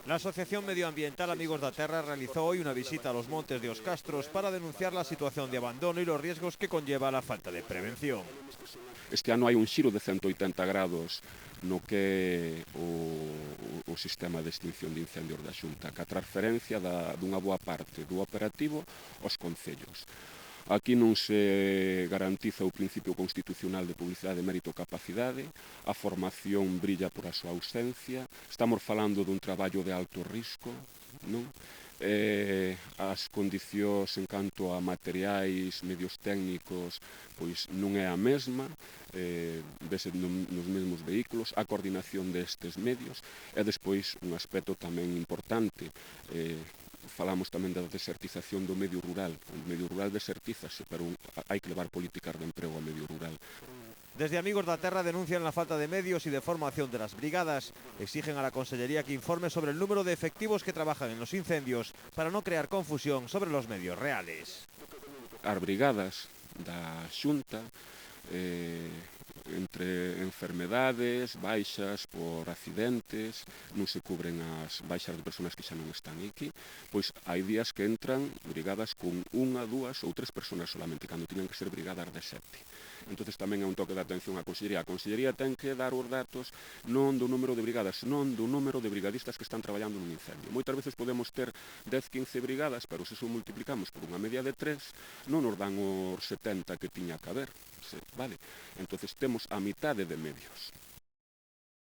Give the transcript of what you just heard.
La Asociación Medioambiental Amigos da Terra realizó hoy una visita a los montes de Os Castros para denunciar la situación de abandono y los riesgos que conlleva la falta de prevención. Este ano hai un xiro de 180 grados no que é o sistema de extinción de incendios da Xunta, que a transferencia dunha boa parte do operativo aos concellos. Aquí non se garantiza o principio constitucional de publicidade, mérito e capacidade, a formación brilla por a súa ausencia, estamos falando dun traballo de alto risco, non? As condicións en canto a materiais, medios técnicos, pois non é a mesma, vese nos mesmos vehículos, a coordinación destes medios, e despois un aspecto tamén importante, falamos tamén da desertización do medio rural. O medio rural desertízase, pero hai que levar políticas de emprego ao medio rural. Desde Amigos da Terra denuncian la falta de medios y de formación de las brigadas. Exigen a la Consellería que informe sobre el número de efectivos que trabajan en los incendios para no crear confusión sobre los medios reales. As brigadas da Xunta, entre enfermedades, baixas por accidentes, non se cubren as baixas de persoas que xa non están aquí, pois hai días que entran brigadas con unha, dúas ou tres persoas solamente, cando tiñan que ser brigadas de 7. Entonces tamén é un toque de atención á Consellería. A Consellería ten que dar os datos non do número de brigadas, non do número de brigadistas que están traballando nun incendio. Moitas veces podemos ter 10, 15 brigadas, pero se iso multiplicamos por unha media de 3, non nos dan os 70 que tiña que haber. Vale? Entonces temos a mitade de medios.